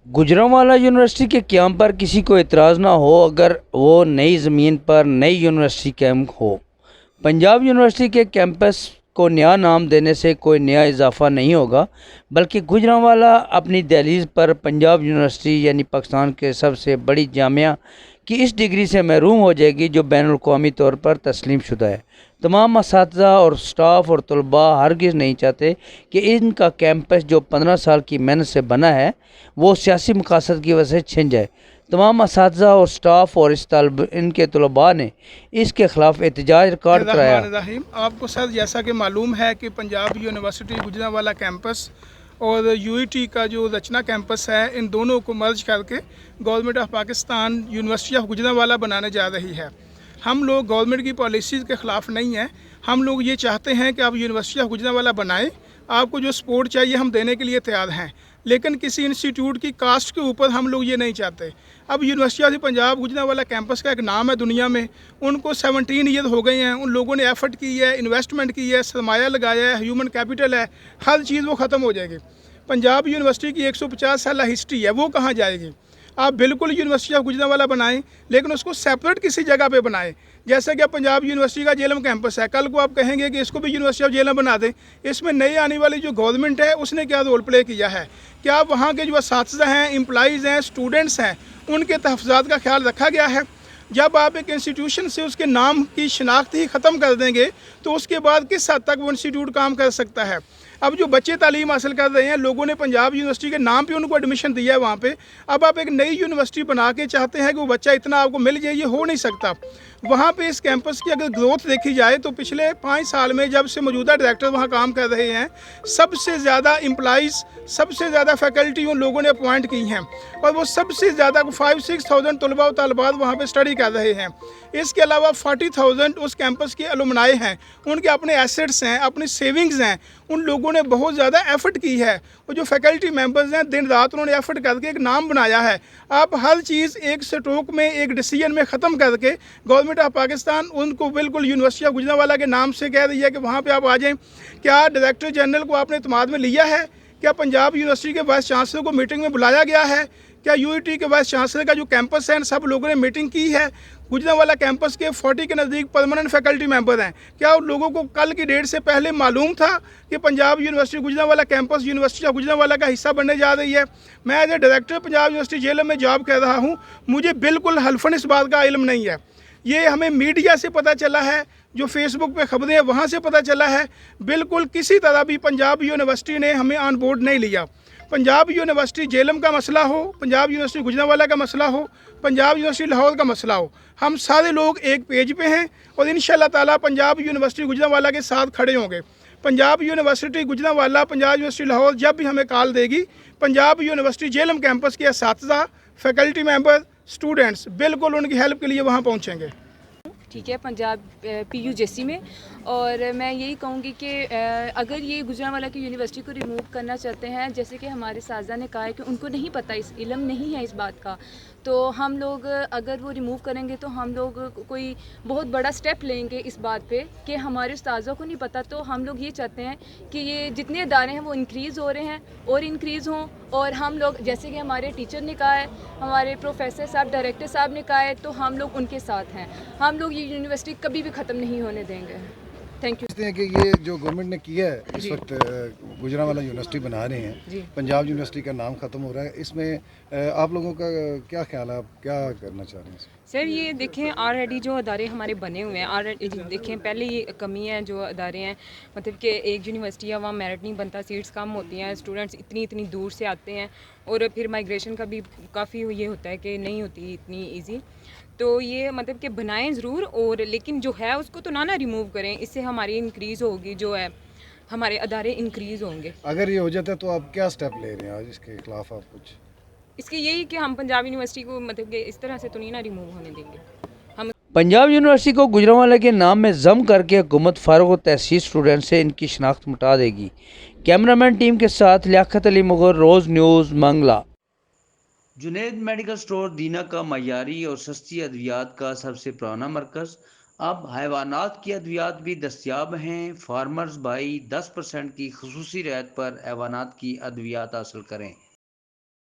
Gujranwala university के क्याम पर किसी को एतराज़ ना हो अगर वो नई ज़मीन पर नई यूनिवर्सिटी कैंप हो। पंजाब यूनिवर्सिटी के कैंपस को नया नाम देने से कोई नया इजाफा नहीं होगा, बल्कि गुजरांवाला अपनी दहलीज पर पंजाब यूनिवर्सिटी यानी पाकिस्तान के सबसे बड़ी जामिया की इस डिग्री से महरूम हो जाएगी जो बैनुल अक़वामी तौर पर तस्लीम शुदा है। तमाम असातिज़ा और स्टाफ और तलबा हरगिज़ नहीं चाहते कि इनका कैंपस जो 15 साल की मेहनत से बना है वो सियासी मकासद की वजह से छिन जाए। तमाम असातिज़ा और स्टाफ और इनके तलबा ने इसके ख़िलाफ़ एहतजाज रिकॉर्ड कराया। रहीम, आपको सर जैसा कि मालूम है कि पंजाब यूनिवर्सिटी गुजरांवाला कैंपस और यूईटी का जो रचना कैंपस है, इन दोनों को मर्ज करके government of Pakistan university of Gujranwala बनाने जा रही है। हम लोग गवर्नमेंट की पॉलिसीज़ के ख़िलाफ़ नहीं हैं। हम लोग ये चाहते हैं कि आप यूनिवर्सिटी ऑफ गुजरांवाला बनाएं। आपको जो सपोर्ट चाहिए हम देने के लिए तैयार हैं, लेकिन किसी इंस्टीट्यूट की कास्ट के ऊपर हम लोग ये नहीं चाहते। अब university of Punjab Gujranwala campus का एक नाम है दुनिया में, उनको 17 ईयर हो गए हैं। उन लोगों ने एफर्ट की है, इन्वेस्टमेंट की है, सरमाया लगाया है, ह्यूमन कैपिटल है, हर चीज़ वो ख़त्म हो जाएगी। पंजाब यूनिवर्सिटी की 150 साल हिस्ट्री है, वो कहाँ जाएगी? आप बिल्कुल यूनिवर्सिटी ऑफ गुजरांवाला बनाएं, लेकिन उसको सेपरेट किसी जगह पे बनाएं। जैसे कि पंजाब यूनिवर्सिटी का जेलम कैंपस है, कल को आप कहेंगे कि इसको भी यूनिवर्सिटी ऑफ जेलम बना दें। इसमें नई आने वाली जो गवर्नमेंट है उसने क्या रोल प्ले किया है? क्या वहाँ के जो असातिज़ा हैं, एम्प्लॉइज़ हैं, स्टूडेंट्स हैं, उनके तहफ़्फ़ुज़ात का ख्याल रखा गया है? जब आप एक इंस्टीट्यूशन से उसके नाम की शनाख्त ही ख़त्म कर देंगे तो उसके बाद किस हद तक वो इंस्टीट्यूट काम कर सकता है? अब जो बच्चे तालीम हासिल कर रहे हैं, लोगों ने पंजाब यूनिवर्सिटी के नाम पे उनको एडमिशन दिया है वहाँ पे। अब आप एक नई यूनिवर्सिटी बना के चाहते हैं कि वो बच्चा इतना आपको मिल जाए, ये हो नहीं सकता। वहाँ पे इस कैंपस की अगर ग्रोथ देखी जाए तो पिछले 5 साल में जब से मौजूदा डायरेक्टर वहाँ काम कर रहे हैं, सबसे ज़्यादा एम्प्लॉइज़, सबसे ज़्यादा फैकल्टी उन लोगों ने अपॉइंट की हैं और वो सबसे ज़्यादा 5-6,000 तलबा व तलबात वहाँ पे स्टडी कर रहे हैं। इसके अलावा 40,000 उस कैंपस के अलुमनाई हैं, उनके अपने एसेट्स हैं, अपनी सेविंग्स हैं। उन लोगों ने बहुत ज़्यादा एफ़र्ट की है और जो फैकल्टी मेंबर्स हैं दिन रात उन्होंने एफ़र्ट करके एक नाम बनाया है। आप हर चीज़ एक स्ट्रोक में, एक डिसीजन में ख़त्म करके गवर्नमेंट ऑफ पाकिस्तान उनको बिल्कुल यूनिवर्सिटी ऑफ गुजरांवाला के नाम से कह रही है कि वहाँ पे आप आ जाएं। क्या डायरेक्टर जनरल को आपने इत्मीनान में लिया है? क्या पंजाब यूनिवर्सिटी के वाइस चांसलर को मीटिंग में बुलाया गया है? क्या यूईटी के वाइस चांसलर का जो कैंपस है सब लोगों ने मीटिंग की है? गुजरांवाला कैंपस के 40 के नज़दीक परमानेंट फैकल्टी मेंबर हैं। क्या उन लोगों को कल की डेट से पहले मालूम था कि Punjab university Gujranwala campus university of Gujranwala का हिस्सा बनने जा रही है? मैं as a director Punjab university Jhelum में जॉब कर रहा हूँ, मुझे बिल्कुल हल्फन इस बात का इल्म नहीं है। ये हमें मीडिया से पता चला है, जो फेसबुक पे खबरें हैं वहाँ से पता चला है। बिल्कुल किसी तरह भी पंजाब यूनिवर्सिटी ने हमें ऑन बोर्ड नहीं लिया। पंजाब यूनिवर्सिटी जेलम का मसला हो, पंजाब यूनिवर्सिटी गुजरांवाला का मसला हो, पंजाब यूनिवर्सिटी लाहौर का मसला हो, हम सारे लोग एक पेज पे हैं और इंशाअल्लाह ताला पंजाब यूनिवर्सिटी गुजरांवाला के साथ खड़े होंगे। पंजाब यूनिवर्सिटी गुजरांवाला, पंजाब यूनिवर्सिटी लाहौर जब भी हमें कॉल देगी, पंजाब यूनिवर्सिटी जेलम कैंपस के असातिज़ा, फैकल्टी मेंबर, स्टूडेंट्स बिल्कुल उनकी हेल्प के लिए वहाँ पहुँचेंगे। ठीक है, पंजाब PUJC में। और मैं यही कहूँगी कि अगर ये गुजरांवाला की यूनिवर्सिटी को रिमूव करना चाहते हैं, जैसे कि हमारे साज़ा ने कहा है कि उनको नहीं पता, इस इल्म नहीं है इस बात का, तो हम लोग अगर वो रिमूव करेंगे तो हम लोग कोई बहुत बड़ा स्टेप लेंगे इस बात पे कि हमारे उस्ताज़ों को नहीं पता। तो हम लोग ये चाहते हैं कि ये जितने अदारे हैं वो इंक्रीज़ हो रहे हैं और इंक्रीज़ हों, और हम लोग जैसे कि हमारे टीचर ने कहा है, हमारे प्रोफेसर साहब, डायरेक्टर साहब ने कहा है, तो हम लोग उनके साथ हैं। हम लोग ये यूनिवर्सिटी कभी भी ख़त्म नहीं होने देंगे। Thank you. समझते हैं कि ये जो गवर्नमेंट ने किया है इस वक्त गुजरांवाला यूनिवर्सिटी बना रहे हैं, पंजाब यूनिवर्सिटी का नाम ख़त्म हो रहा है, इसमें आप लोगों का क्या ख्याल है? आप क्या करना चाह रहे हैं? सर ये देखें, ऑलरेडी जो अदारे हमारे बने हुए हैं, ऑलरेडी देखें, पहले ये कमी है जो अदारे हैं, मतलब कि एक यूनिवर्सिटी है वहाँ मेरिट नहीं बनता, सीट्स कम होती हैं, स्टूडेंट्स इतनी दूर से आते हैं और फिर माइग्रेशन का भी काफ़ी ये होता है कि नहीं होती इतनी ईजी। तो ये मतलब कि बनाएं ज़रूर, और लेकिन जो है उसको तो ना रिमूव करें, इससे हमारी इंक्रीज़ होगी, जो है हमारे अदारे इंक्रीज़ होंगे। अगर ये हो जाता है तो आप क्या स्टेप ले रहे हैं आज इसके खिलाफ? आप कुछ इसके यही कि हम पंजाब यूनिवर्सिटी को मतलब कि इस तरह से तो नहीं ना रिमूव होने देंगे। हम पंजाब यूनिवर्सिटी को गुजरांवाला के नाम में जम करके हुकूमत फारूक और तहसीस स्टूडेंट से इनकी शनाख्त मिटा देगी। कैमरामैन टीम के साथ Liaquat Ali Mughal, Roze news, Mangla. Junaid medical store Dina का मयारी और सस्ती अद्वियात का सबसे पुराना मरकज़। अब हैवानात की अद्वियात भी दस्तियाब हैं। फार्मर्स भाई 10% की खुसूसी रियायत पर हैवानात की अद्वियात हासिल करें।